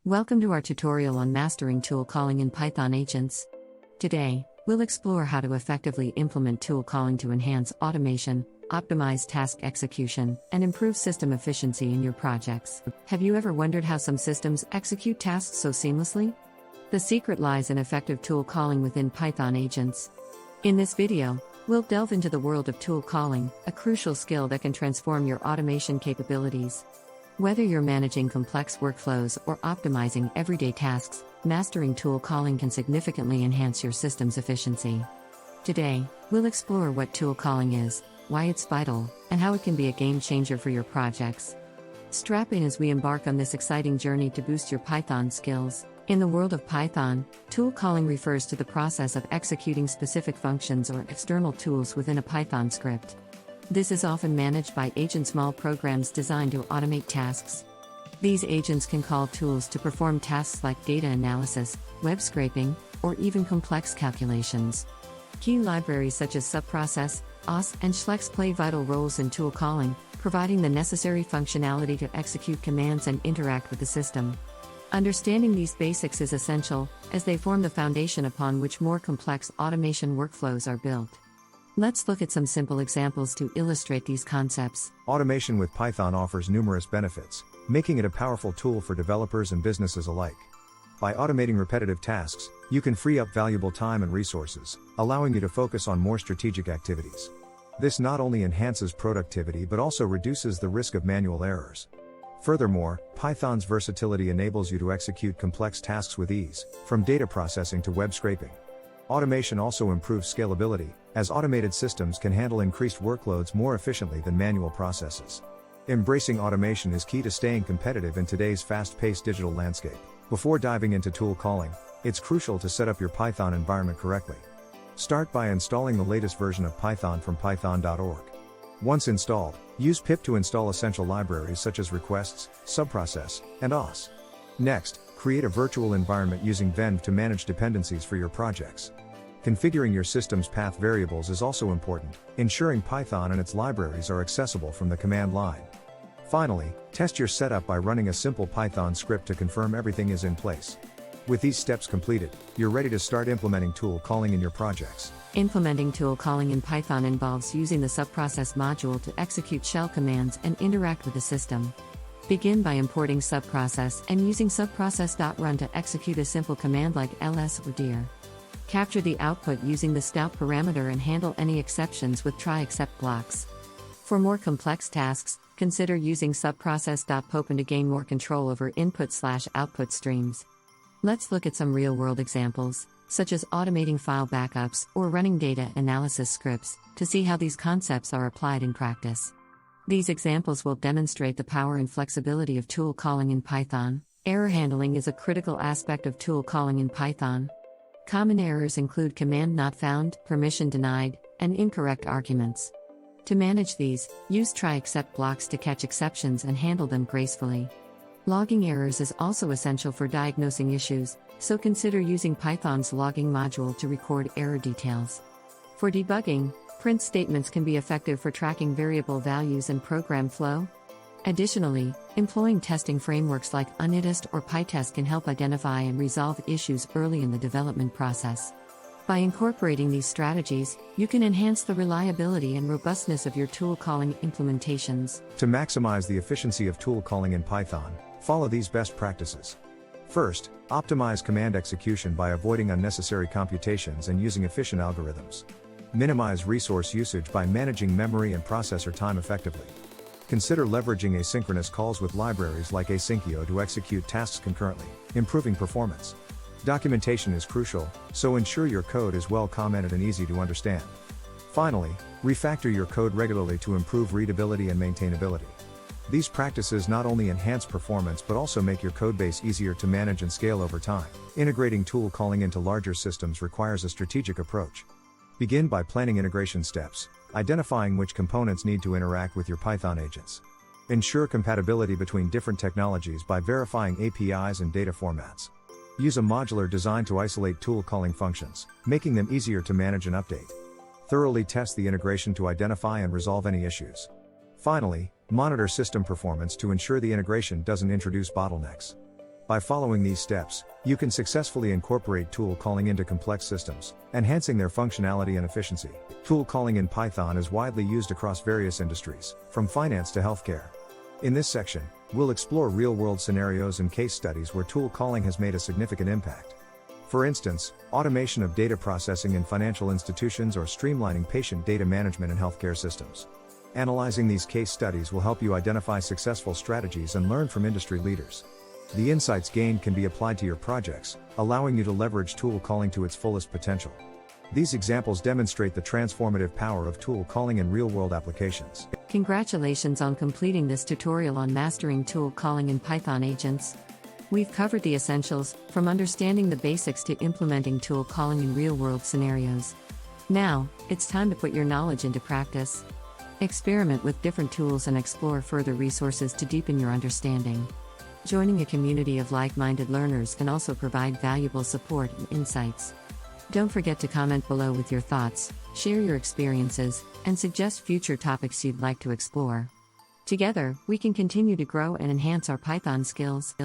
Welcome to our tutorial on mastering tool calling in Python agents. Today, we'll explore how to effectively implement tool calling to enhance automation, optimize task execution, and improve system efficiency in your projects. Have you ever wondered how some systems execute tasks so seamlessly? The secret lies in effective tool calling within Python agents. In this video, we'll delve into the world of tool calling, a crucial skill that can transform your automation capabilities. Whether you're managing complex workflows or optimizing everyday tasks, mastering tool calling can significantly enhance your system's efficiency. Today, we'll explore what tool calling is, why it's vital, and how it can be a game changer for your projects. Strap in as we embark on this exciting journey to boost your Python skills. In the world of Python, tool calling refers to the process of executing specific functions or external tools within a Python script. This is often managed by small programs designed to automate tasks. These agents can call tools to perform tasks like data analysis, web scraping, or even complex calculations. Key libraries such as subprocess, os, and shlex play vital roles in tool calling, providing the necessary functionality to execute commands and interact with the system. Understanding these basics is essential, as they form the foundation upon which more complex automation workflows are built. Let's look at some simple examples to illustrate these concepts. Automation with Python offers numerous benefits, making it a powerful tool for developers and businesses alike. By automating repetitive tasks, you can free up valuable time and resources, allowing you to focus on more strategic activities. This not only enhances productivity but also reduces the risk of manual errors. Furthermore, Python's versatility enables you to execute complex tasks with ease, from data processing to web scraping. Automation also improves scalability, as automated systems can handle increased workloads more efficiently than manual processes. Embracing automation is key to staying competitive in today's fast-paced digital landscape. Before diving into tool calling, it's crucial to set up your Python environment correctly. Start by installing the latest version of Python from python.org. Once installed, use pip to install essential libraries such as requests, subprocess, and os. Next, create a virtual environment using venv to manage dependencies for your projects. Configuring your system's path variables is also important, ensuring Python and its libraries are accessible from the command line. Finally, test your setup by running a simple Python script to confirm everything is in place. With these steps completed, you're ready to start implementing tool calling in your projects. Implementing tool calling in Python involves using the subprocess module to execute shell commands and interact with the system. Begin by importing subprocess and using subprocess.run to execute a simple command like ls or dir. Capture the output using the stout parameter and handle any exceptions with try except blocks. For more complex tasks, consider using subprocess.popen to gain more control over input/output streams. Let's look at some real-world examples, such as automating file backups or running data analysis scripts, to see how these concepts are applied in practice. These examples will demonstrate the power and flexibility of tool calling in Python. Error handling is a critical aspect of tool calling in Python. Common errors include command not found, permission denied, and incorrect arguments. To manage these, use try except blocks to catch exceptions and handle them gracefully. Logging errors is also essential for diagnosing issues, so consider using Python's logging module to record error details. For debugging, print statements can be effective for tracking variable values and program flow. Additionally, employing testing frameworks like Unitest or PyTest can help identify and resolve issues early in the development process. By incorporating these strategies, you can enhance the reliability and robustness of your tool calling implementations. To maximize the efficiency of tool calling in Python, follow these best practices. First, optimize command execution by avoiding unnecessary computations and using efficient algorithms. Minimize resource usage by managing memory and processor time effectively. Consider leveraging asynchronous calls with libraries like Asyncio to execute tasks concurrently, improving performance. Documentation is crucial, so ensure your code is well commented and easy to understand. Finally, refactor your code regularly to improve readability and maintainability. These practices not only enhance performance but also make your codebase easier to manage and scale over time. Integrating tool calling into larger systems requires a strategic approach. Begin by planning integration steps, identifying which components need to interact with your Python agents. Ensure compatibility between different technologies by verifying APIs and data formats. Use a modular design to isolate tool calling functions, making them easier to manage and update. Thoroughly test the integration to identify and resolve any issues. Finally, monitor system performance to ensure the integration doesn't introduce bottlenecks. By following these steps, you can successfully incorporate tool calling into complex systems, enhancing their functionality and efficiency. Tool calling in Python is widely used across various industries, from finance to healthcare. In this section, we'll explore real-world scenarios and case studies where tool calling has made a significant impact. For instance, automation of data processing in financial institutions or streamlining patient data management in healthcare systems. Analyzing these case studies will help you identify successful strategies and learn from industry leaders. The insights gained can be applied to your projects, allowing you to leverage tool calling to its fullest potential. These examples demonstrate the transformative power of tool calling in real-world applications. Congratulations on completing this tutorial on mastering tool calling in Python agents. We've covered the essentials, from understanding the basics to implementing tool calling in real-world scenarios. Now, it's time to put your knowledge into practice. Experiment with different tools and explore further resources to deepen your understanding. Joining a community of like-minded learners can also provide valuable support and insights. Don't forget to comment below with your thoughts, share your experiences, and suggest future topics you'd like to explore. Together, we can continue to grow and enhance our Python skills.